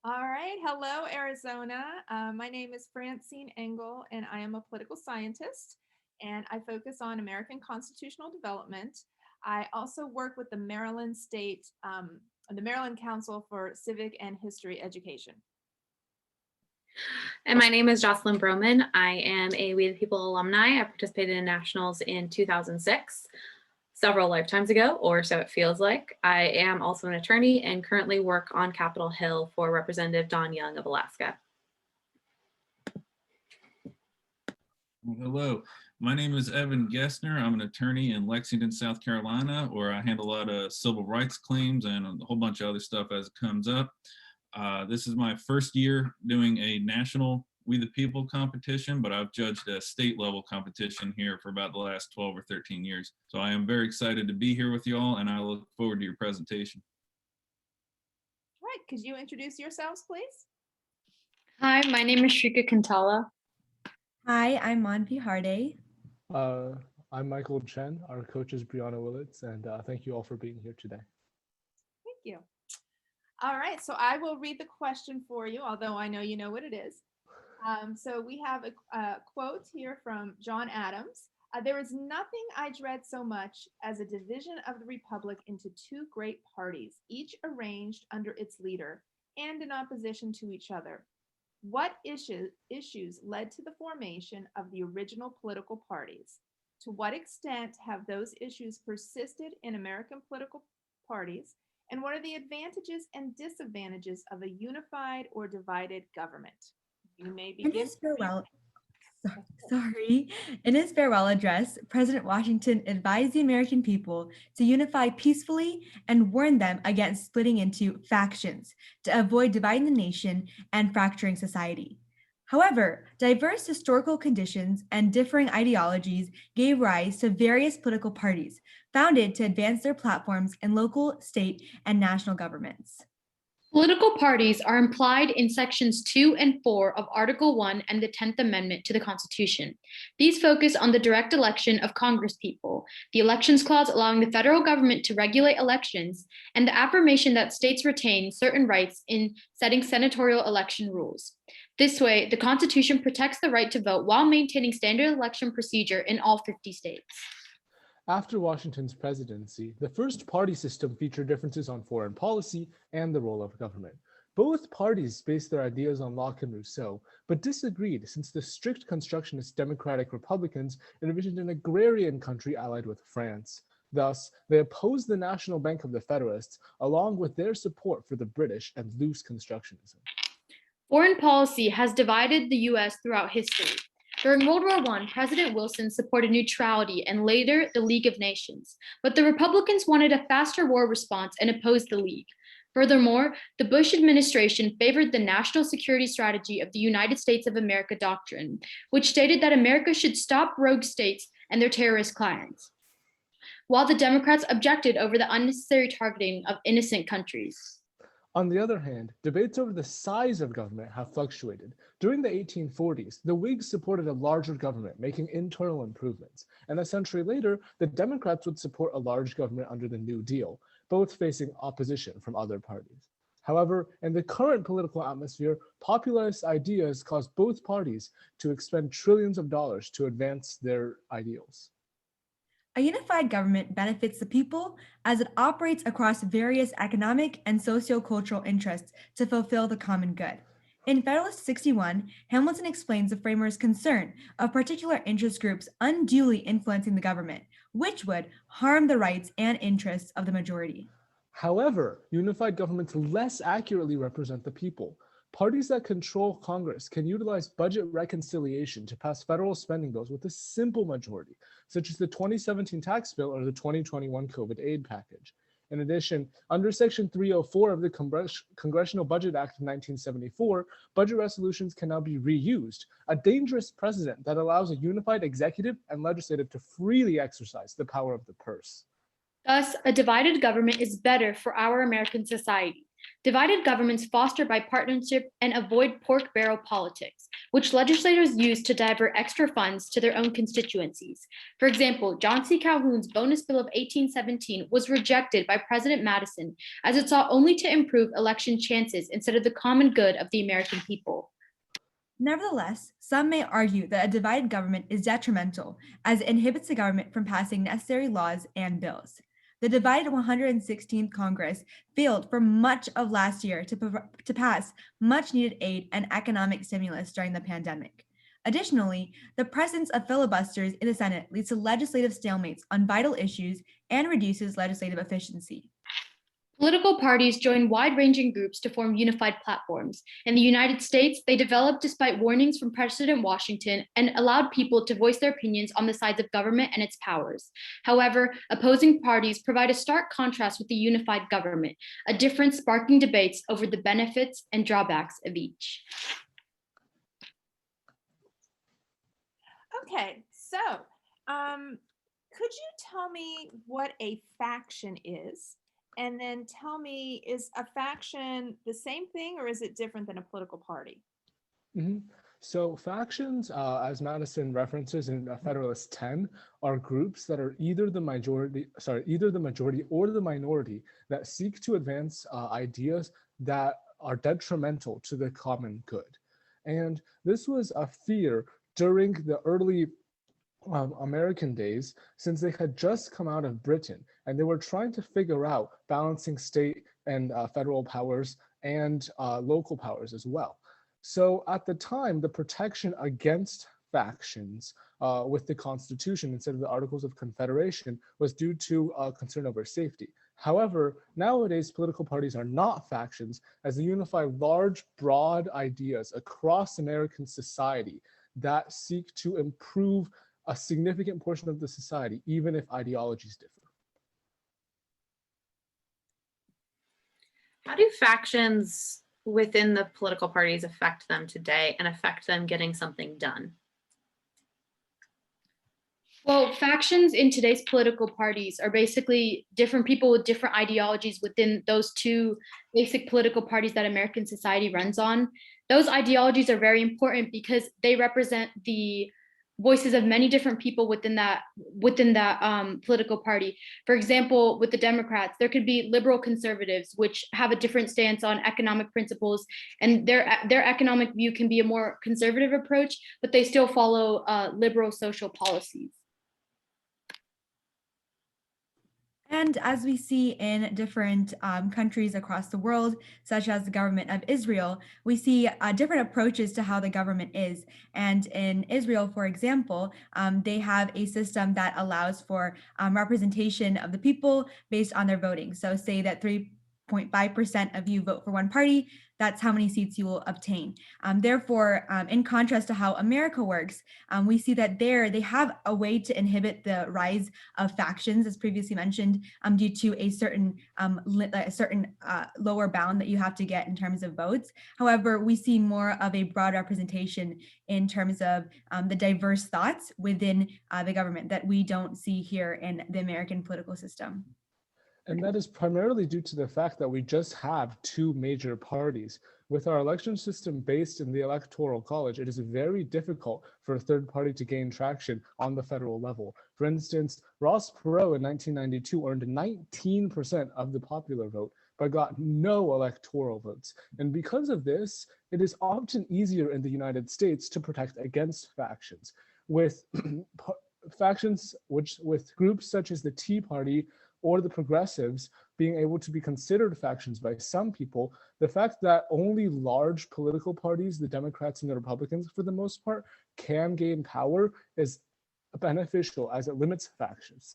All right. Hello, Arizona. My name is Francine Engel, and I am a political scientist, and I focus on American constitutional development. I also work with the Maryland Council for Civic and History Education. And my name is Jocelyn Broman. I am a We the People alumni. I participated in nationals in 2006, several lifetimes ago, or so it feels like. I am also an attorney and currently work on Capitol Hill for Representative Don Young of Alaska. Hello, my name is Evan Gessner. I'm an attorney in Lexington, South Carolina, where I handle a lot of civil rights claims and a whole bunch of other stuff as it comes up. This is my first year doing a national We the People competition, but I've judged a state level competition here for about the last 12 or 13 years. So I am very excited to be here with you all, and I look forward to your presentation. All right. Could you introduce yourselves, please? Hi, my name is Shrika Kantala. Hi, I'm Manvi Harde. I'm Michael Chen. Our coach is Brianna Willits, and thank you all for being here today. Thank you. All right. So I will read the question for you, although I know you know what it is. So we have a quote here from John Adams. There is nothing I dread so much as a division of the Republic into two great parties, each arranged under its leader and in opposition to each other. What issues led to the formation of the original political parties? To what extent have those issues persisted in American political parties? And what are the advantages and disadvantages of a unified or divided government? You may begin. In his farewell address, President Washington advised the American people to unify peacefully and warned them against splitting into factions to avoid dividing the nation and fracturing society. However, diverse historical conditions and differing ideologies gave rise to various political parties founded to advance their platforms in local, state, and national governments. Political parties are implied in sections 2 and 4 of Article 1 and the 10th Amendment to the Constitution. These focus on the direct election of Congresspeople, the Elections Clause allowing the federal government to regulate elections, and the affirmation that states retain certain rights in setting senatorial election rules. This way, the Constitution protects the right to vote while maintaining standard election procedure in all 50 states. After Washington's presidency, the first party system featured differences on foreign policy and the role of government. Both parties based their ideas on Locke and Rousseau, but disagreed since the strict constructionist Democratic Republicans envisioned an agrarian country allied with France. Thus, they opposed the National Bank of the Federalists, along with their support for the British and loose constructionism. Foreign policy has divided the U.S. throughout history. During World War I, President Wilson supported neutrality and later the League of Nations, but the Republicans wanted a faster war response and opposed the League. Furthermore, the Bush administration favored the national security strategy of the United States of America doctrine, which stated that America should stop rogue states and their terrorist clients, while the Democrats objected over the unnecessary targeting of innocent countries. On the other hand, debates over the size of government have fluctuated. During the 1840s, the Whigs supported a larger government, making internal improvements. And a century later, the Democrats would support a large government under the New Deal, both facing opposition from other parties. However, in the current political atmosphere, populist ideas cause both parties to expend trillions of dollars to advance their ideals. A unified government benefits the people as it operates across various economic and socio-cultural interests to fulfill the common good. In Federalist 61, Hamilton explains the framers' concern of particular interest groups unduly influencing the government, which would harm the rights and interests of the majority. However, unified governments less accurately represent the people. Parties that control Congress can utilize budget reconciliation to pass federal spending bills with a simple majority, such as the 2017 tax bill or the 2021 COVID aid package. In addition, under Section 304 of the Congressional Budget Act of 1974, budget resolutions can now be reused, a dangerous precedent that allows a unified executive and legislative to freely exercise the power of the purse. Thus, a divided government is better for our American society. Divided governments foster bipartisanship and avoid pork barrel politics, which legislators use to divert extra funds to their own constituencies. For example, John C. Calhoun's bonus bill of 1817 was rejected by President Madison as it sought only to improve election chances instead of the common good of the American people. Nevertheless, some may argue that a divided government is detrimental as it inhibits the government from passing necessary laws and bills. The divided 116th Congress failed for much of last year to pass much needed aid and economic stimulus during the pandemic. Additionally, the presence of filibusters in the Senate leads to legislative stalemates on vital issues and reduces legislative efficiency. Political parties join wide-ranging groups to form unified platforms. In the United States, they developed despite warnings from President Washington and allowed people to voice their opinions on the sides of government and its powers. However, opposing parties provide a stark contrast with the unified government, a difference sparking debates over the benefits and drawbacks of each. Okay, so could you tell me what a faction is? And then tell me, is a faction the same thing or is it different than a political party? Mhm. So factions, as Madison references in Federalist 10, are groups that are either the majority or the minority that seek to advance ideas that are detrimental to the common good. And this was a fear during the early American days, since they had just come out of Britain and they were trying to figure out balancing state and federal powers and local powers as well. So at the time, the protection against factions with the Constitution instead of the Articles of Confederation was due to concern over safety. However, nowadays, political parties are not factions as they unify large, broad ideas across American society that seek to improve a significant portion of the society, even if ideologies differ. How do factions within the political parties affect them today and affect them getting something done? Well, factions in today's political parties are basically different people with different ideologies within those two basic political parties that American society runs on. Those ideologies are very important because they represent the voices of many different people within that political party. For example, with the Democrats, there could be liberal conservatives, which have a different stance on economic principles, and their economic view can be a more conservative approach, but they still follow liberal social policies. And as we see in different countries across the world, such as the government of Israel, we see different approaches to how the government is. And in Israel, for example, they have a system that allows for representation of the people based on their voting. So say that 3.5% of you vote for one party, that's how many seats you will obtain. Therefore, in contrast to how America works, we see that there they have a way to inhibit the rise of factions, as previously mentioned, due to a certain lower bound that you have to get in terms of votes. However, we see more of a broad representation in terms of the diverse thoughts within the government that we don't see here in the American political system. And that is primarily due to the fact that we just have two major parties. With our election system based in the Electoral College, it is very difficult for a third party to gain traction on the federal level. For instance, Ross Perot in 1992 earned 19% of the popular vote, but got no electoral votes. And because of this, it is often easier in the United States to protect against factions. With factions with groups such as the Tea Party or the progressives being able to be considered factions by some people, the fact that only large political parties, the Democrats and the Republicans for the most part, can gain power is beneficial as it limits factions.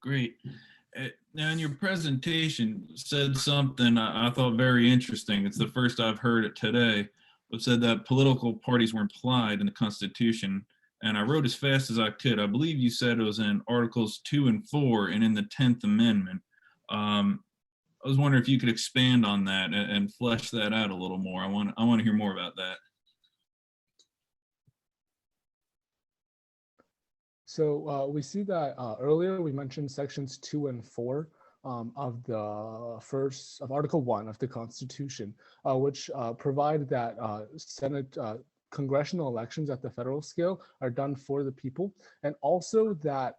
Great. Now, in your presentation, said something I thought very interesting. It's the first I've heard it today. It said that political parties were implied in the Constitution. And I wrote as fast as I could. I believe you said it was in Articles 2 and 4 and in the 10th Amendment. I was wondering if you could expand on that and flesh that out a little more. I want to hear more about that. So we see that earlier we mentioned sections 2 and 4 of the first of Article 1 of the Constitution, which provide that Senate congressional elections at the federal scale are done for the people, and also that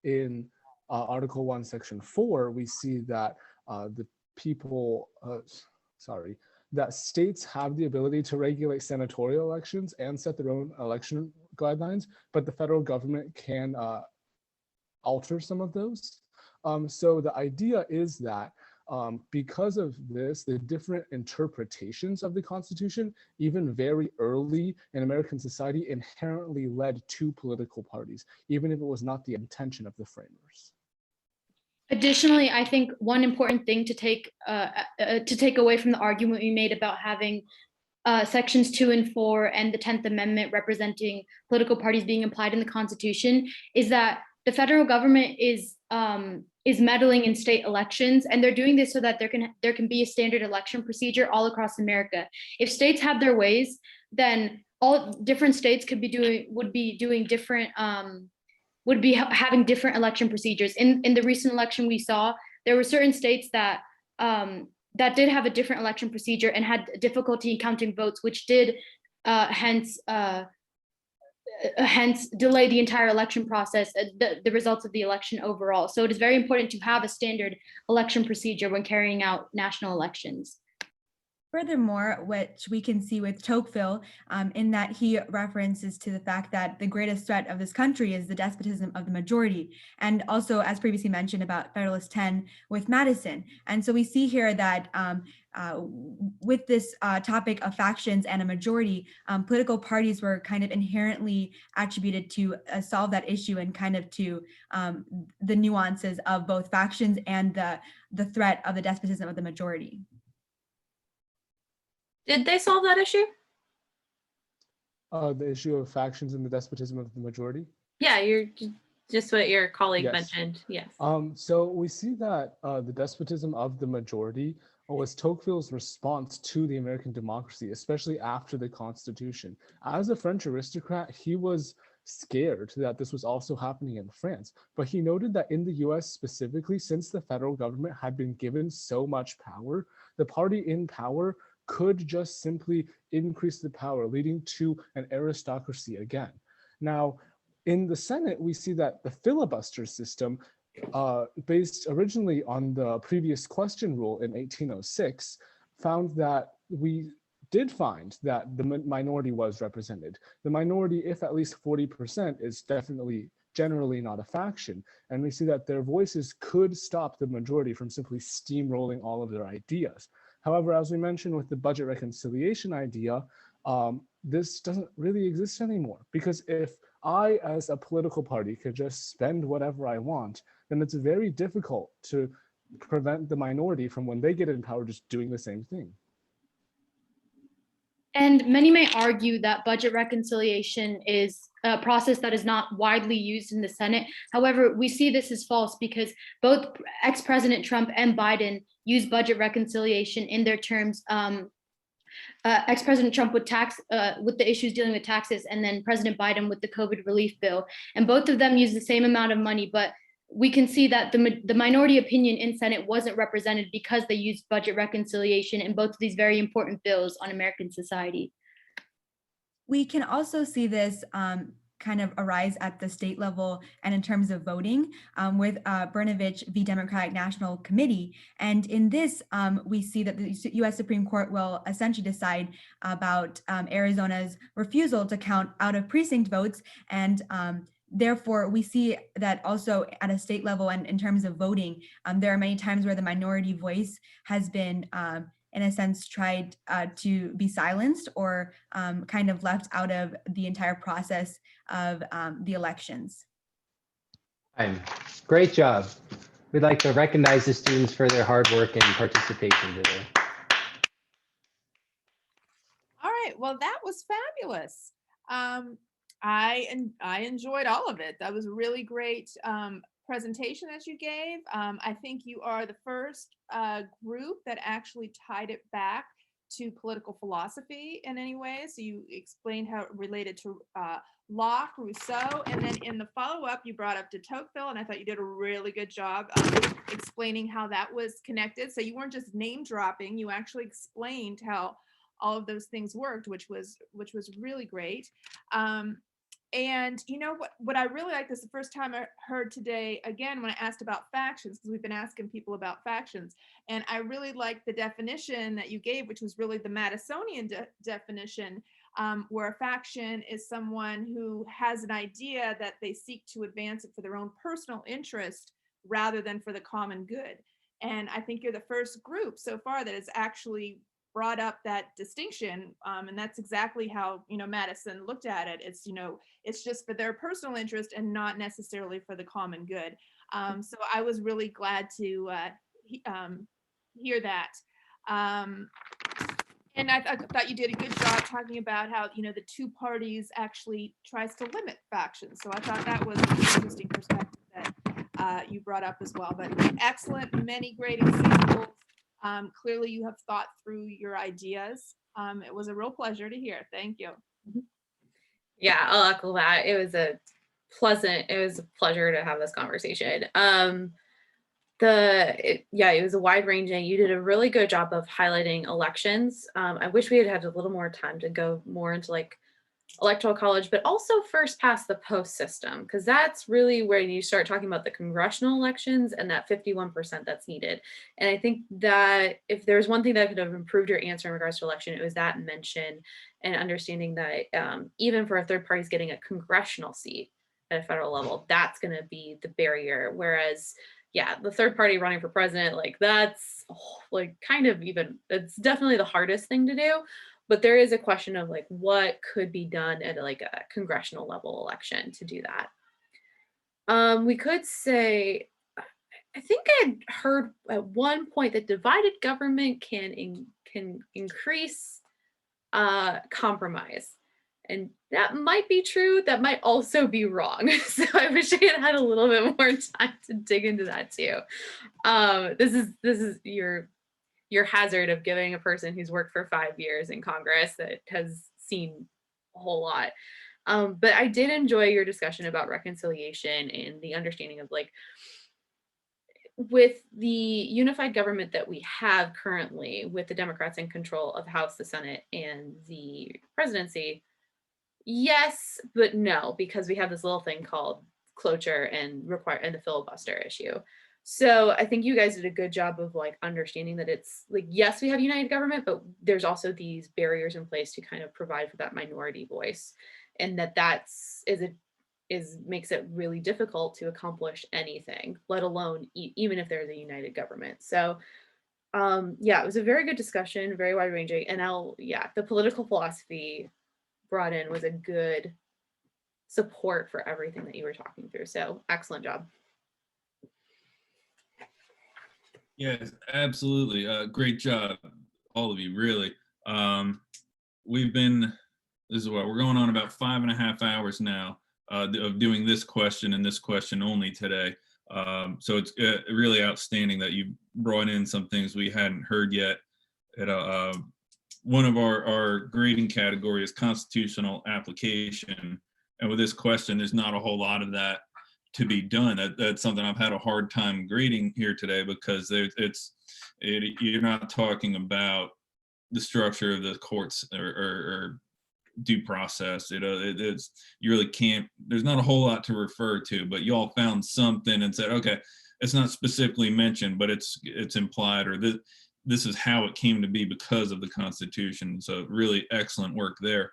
in Article 1, Section 4, we see that the people, that states have the ability to regulate senatorial elections and set their own election guidelines, but the federal government can alter some of those. So the idea is that because of this, the different interpretations of the Constitution, even very early in American society, inherently led to political parties, even if it was not the intention of the framers. Additionally, I think one important thing to take away from the argument we made about having sections 2 and 4 and the 10th Amendment representing political parties being implied in the Constitution is that the federal government is meddling in state elections, and they're doing this so that there can be a standard election procedure all across America. If states have their ways, then all different states would be having different election procedures. In the recent election we saw, there were certain states that did have a different election procedure and had difficulty in counting votes, which did hence delay the entire election process, the results of the election overall. So it is very important to have a standard election procedure when carrying out national elections. Furthermore, which we can see with Tocqueville, in that he references to the fact that the greatest threat of this country is the despotism of the majority. And also, as previously mentioned about Federalist 10 with Madison. And so we see here that with this topic of factions and a majority, political parties were kind of inherently attributed to solve that issue and kind of to the nuances of both factions and the threat of the despotism of the majority. Did they solve that issue? The issue of factions and the despotism of the majority? Yeah, you're just what your colleague Yes. mentioned. Yes. So we see that the despotism of the majority was Tocqueville's response to the American democracy, especially after the Constitution. As a French aristocrat, he was scared that this was also happening in France. But he noted that in the US specifically, since the federal government had been given so much power, the party in power could just simply increase the power, leading to an aristocracy again. Now, in the Senate, we see that the filibuster system, based originally on the previous question rule in 1806, found that we did find that the minority was represented. The minority, if at least 40%, is definitely generally not a faction. And we see that their voices could stop the majority from simply steamrolling all of their ideas. However, as we mentioned with the budget reconciliation idea, this doesn't really exist anymore, because if I, as a political party, could just spend whatever I want, then it's very difficult to prevent the minority from, when they get in power, just doing the same thing. And many may argue that budget reconciliation is a process that is not widely used in the Senate. However, we see this as false because both ex-President Trump and Biden use budget reconciliation in their terms. Ex-President Trump with the issues dealing with taxes, and then President Biden with the COVID relief bill. And both of them use the same amount of money, but we can see that the minority opinion in Senate wasn't represented because they used budget reconciliation in both of these very important bills on American society. We can also see this kind of arise at the state level and in terms of voting with Brnovich v. Democratic National Committee. And in this, we see that the US Supreme Court will essentially decide about Arizona's refusal to count out of precinct votes. And therefore, we see that also at a state level and in terms of voting, there are many times where the minority voice has been in a sense, tried to be silenced or kind of left out of the entire process of the elections. Great job. We'd like to recognize the students for their hard work and participation today. All right, well, that was fabulous. I enjoyed all of it. That was a really great presentation that you gave. I think you are the first group that actually tied it back to political philosophy in any way. So you explained how it related to Locke, Rousseau, and then in the follow-up, you brought up de Tocqueville, and I thought you did a really good job explaining how that was connected. So you weren't just name dropping; you actually explained how all of those things worked, which was really great. And you know what I really like, this is the first time I heard today, again, when I asked about factions, because we've been asking people about factions, and I really liked the definition that you gave, which was really the Madisonian definition, where a faction is someone who has an idea that they seek to advance it for their own personal interest rather than for the common good. And I think you're the first group so far that has actually brought up that distinction, and that's exactly how Madison looked at it. It's it's just for their personal interest and not necessarily for the common good. So I was really glad to hear that. And I thought you did a good job talking about how the two parties actually tries to limit factions. So I thought that was an interesting perspective that you brought up as well. But excellent, many great examples. Clearly you have thought through your ideas. It was a real pleasure to hear. Thank you. Yeah, I'll echo that. It was a pleasure to have this conversation. It was a wide ranging. You did a really good job of highlighting elections. I wish we had had a little more time to go more into like electoral college, but also first past the post system, because that's really where you start talking about the congressional elections and that 51% that's needed. And I think that if there's one thing that could have improved your answer in regards to election, it was that mention and understanding that even for a third parties getting a congressional seat at a federal level, that's going to be the barrier. Whereas, yeah, the third party running for president, like that's it's definitely the hardest thing to do. But there is a question of like what could be done at like a congressional level election to do that. We could say, I think I had heard at one point that divided government can increase compromise. And that might be true. That might also be wrong. So I wish I had a little bit more time to dig into that too. This is your hazard of giving a person who's worked for 5 years in Congress that has seen a whole lot. But I did enjoy your discussion about reconciliation and the understanding of like, with the unified government that we have currently, with the Democrats in control of House, the Senate, and the presidency, yes, but no, because we have this little thing called cloture and the filibuster issue. So I think you guys did a good job of like understanding that it's like, yes, we have united government, but there's also these barriers in place to kind of provide for that minority voice, and makes it really difficult to accomplish anything, let alone even if there's a united government. So it was a very good discussion, very wide ranging, and the political philosophy brought in was a good support for everything that you were talking through. So excellent job. Yes, absolutely. Great job, all of you, really. We're going on about 5.5 hours now of doing this question and this question only today. So it's really outstanding that you brought in some things we hadn't heard yet. One of our grading category is constitutional application. And with this question, there's not a whole lot of that to be done. That's something I've had a hard time grading here today, because you're not talking about the structure of the courts or due process. It's you really can't. There's not a whole lot to refer to, but you all found something and said, okay, it's not specifically mentioned, but it's implied, or this is how it came to be because of the Constitution. So really excellent work there.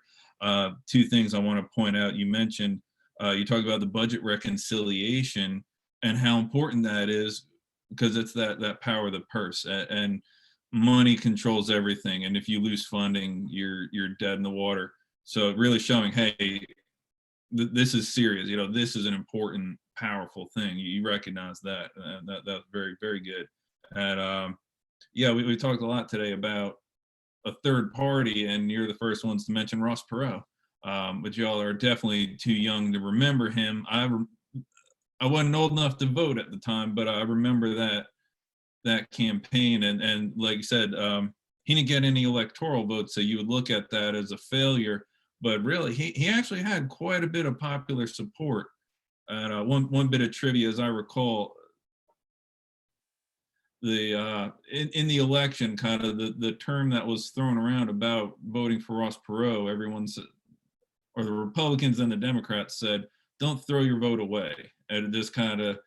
Two things I want to point out. You mentioned. You talk about the budget reconciliation and how important that is, because it's that power of the purse, and money controls everything. And if you lose funding, you're dead in the water. So really showing, hey, this is serious. This is an important, powerful thing. You recognize that. That's very, very good. And we talked a lot today about a third party, and you're the first ones to mention Ross Perot. But y'all are definitely too young to remember him. I wasn't old enough to vote at the time, but I remember that campaign, and like you said, he didn't get any electoral votes, so you would look at that as a failure. But really, he actually had quite a bit of popular support. And one bit of trivia, as I recall, in the election, kind of the term that was thrown around about voting for Ross Perot, everyone said, or the Republicans and the Democrats said, "Don't throw your vote away." And just kind of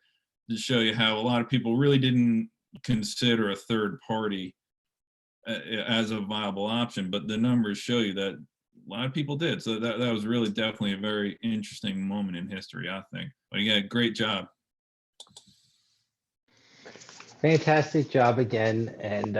to show you how a lot of people really didn't consider a third party as a viable option, but the numbers show you that a lot of people did. So that was really definitely a very interesting moment in history, I think. But yeah, great job. Fantastic job again. And